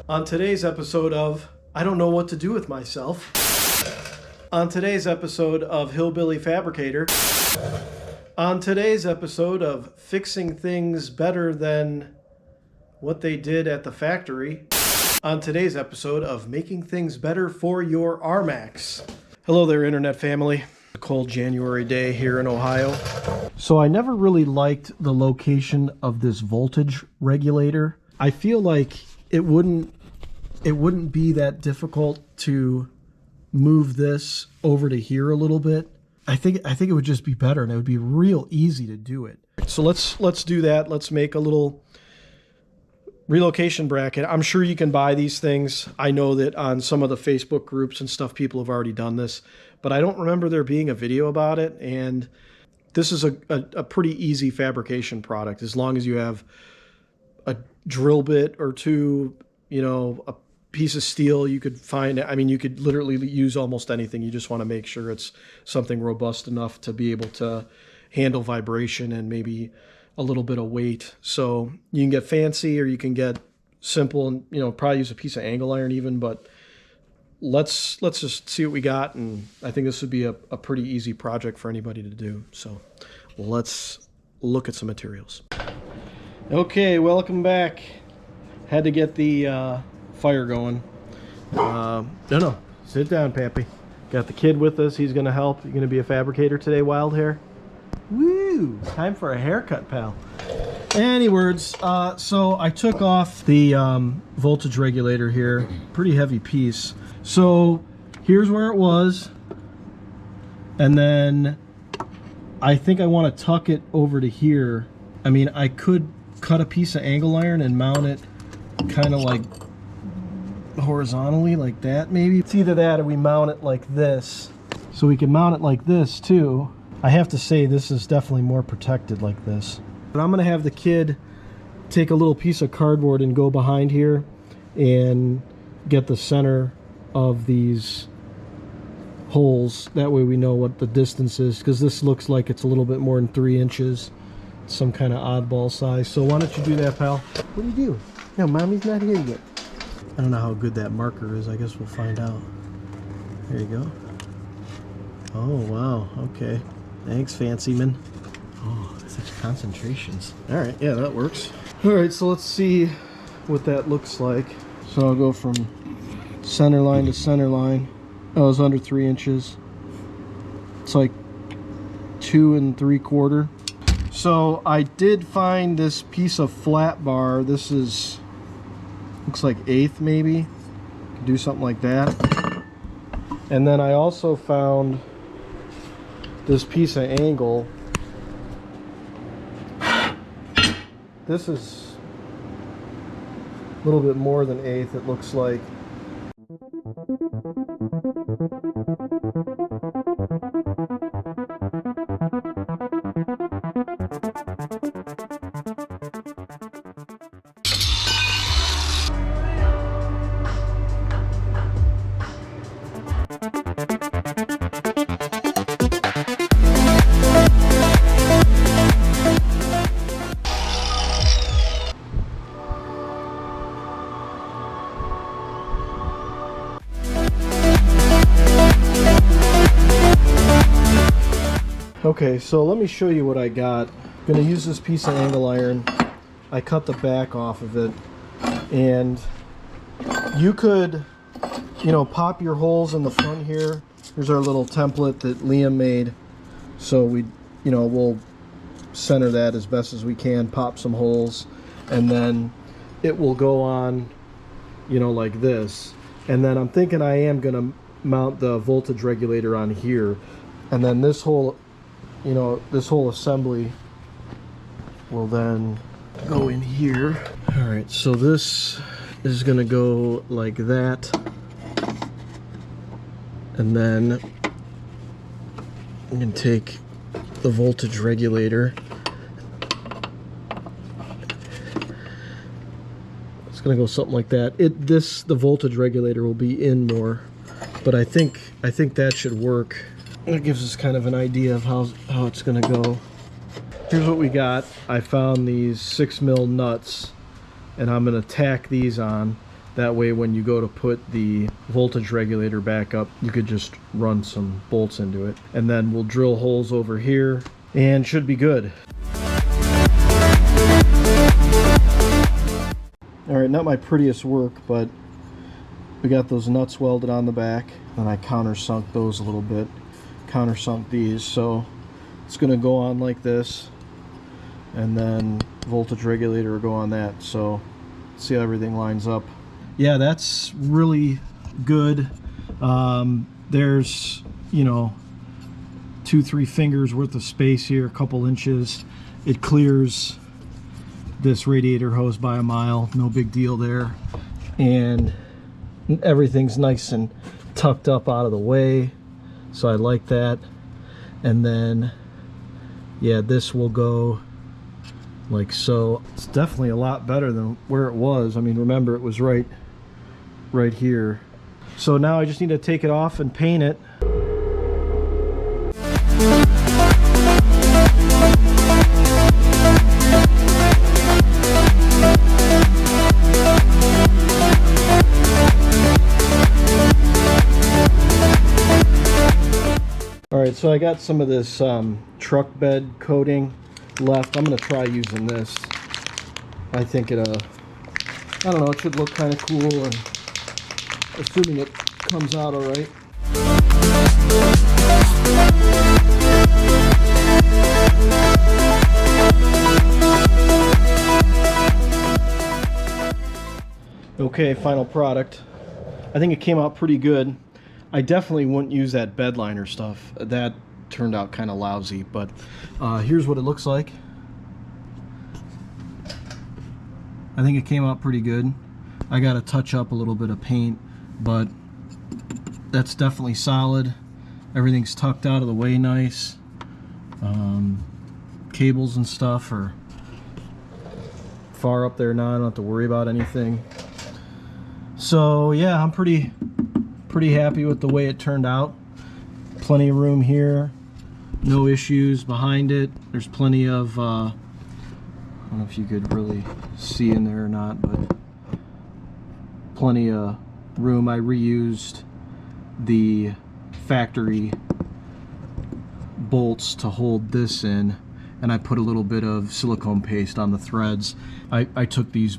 On today's episode of I Don't Know What to Do With Myself. On today's episode of Hillbilly Fabricator. On today's episode of Fixing Things Better Than What They Did at the Factory. On today's episode of Making Things Better for Your RMAX. Hello there, Internet family. A cold January day here in Ohio. So I never really liked the location of this voltage regulator. I feel like it wouldn't be that difficult to move this over to here a little bit. I think it would just be better, and it would be real easy to do it. So let's do that. Let's make a little relocation bracket. I'm sure you can buy these things. I know that on some of the Facebook groups and stuff, people have already done this, but I don't remember there being a video about it. And this is a pretty easy fabrication product. As long as you have a drill bit or two, a piece of steel, you could find, you could literally use almost anything. You just want to make sure it's something robust enough to be able to handle vibration and maybe a little bit of weight. So you can get fancy or you can get simple and, probably use a piece of angle iron even, but let's just see what we got. And I think this would be a pretty easy project for anybody to do. So let's look at some materials. Okay, welcome back. Had to get the fire going. No, sit down, Pappy. Got the kid with us. He's gonna help. You're gonna be a fabricator today, Wild Hair? Woo! Time for a haircut, pal. Any words? So I took off the voltage regulator here. Pretty heavy piece. So here's where it was. And then I think I want to tuck it over to here. I could cut a piece of angle iron and mount it kind of like horizontally like that maybe. It's either that or we mount it like this. So we can mount it like this too. I have to say this is definitely more protected like this. But I'm gonna have the kid take a little piece of cardboard and go behind here and get the center of these holes. That way we know what the distance is, because this looks like it's a little bit more than 3 inches. Some kind of oddball size. So why don't you do that, pal? What do you do? No, Mommy's not here yet. I don't know how good that marker is. I guess we'll find out. There you go. Oh, wow. Okay. Thanks, fancy man. Oh, such concentrations. All right. Yeah, that works. All right. So let's see what that looks like. So I'll go from center line to center line. Oh, it's under 3 inches. It's like 2 3/4. So I did find this piece of flat bar. This is, looks like 1/8 maybe. Could do something like that. And then I also found this piece of angle. This is a little bit more than 1/8, it looks like. Okay, so let me show you what I got. I'm going to use this piece of angle iron. I cut the back off of it, and you could, pop your holes in the front here. Here's our little template that Liam made. So we'll center that as best as we can, pop some holes, and then it will go on, like this. And then I'm thinking I am going to mount the voltage regulator on here, and then this whole assembly will then go in here. All right, so this is gonna go like that, and then I'm gonna take the voltage regulator. It's gonna go something like that. The voltage regulator will be in more, but I think that should work. It gives us kind of an idea of how it's going to go. Here's what we got. I found these 6mm nuts, and I'm going to tack these on. That way when you go to put the voltage regulator back up, you could just run some bolts into it. And then we'll drill holes over here and should be good. All right, not my prettiest work, but we got those nuts welded on the back, and I countersunk those a little bit. Countersunk these, so it's gonna go on like this, and then voltage regulator will go on that. So see how everything lines up. Yeah, that's really good. There's, you know, 2-3 fingers worth of space here, a couple inches. It clears this radiator hose by a mile, no big deal there. And everything's nice and tucked up out of the way, so I like that. And then, yeah, this will go like so. It's definitely a lot better than where it was. I mean, remember, it was right here. So now I just need to take it off and paint it. Alright, so I got some of this truck bed coating left. I'm going to try using this. I think it, I don't know, it should look kind of cool, and assuming it comes out alright. Okay, final product. I think it came out pretty good. I definitely wouldn't use that bed liner stuff. That turned out kind of lousy, but here's what it looks like. I think it came out pretty good. I got to touch up a little bit of paint, but that's definitely solid. Everything's tucked out of the way nice. Cables and stuff are far up there now. I don't have to worry about anything. So yeah, I'm pretty happy with the way it turned out. Plenty of room here, no issues behind it. There's plenty of I don't know if you could really see in there or not, but plenty of room. I reused the factory bolts to hold this in, and I put a little bit of silicone paste on the threads. I took these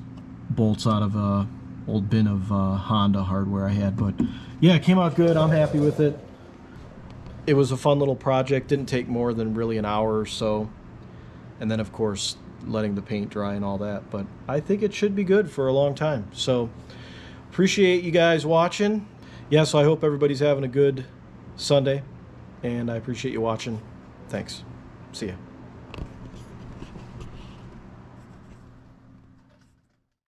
bolts out of a old bin of Honda hardware I had, but yeah, it came out good. I'm happy with it. It was a fun little project. Didn't take more than really an hour or so, and then of course letting the paint dry and all that, but I think it should be good for a long time. So appreciate you guys watching. Yeah, so I hope everybody's having a good Sunday, and I appreciate you watching. Thanks. See ya.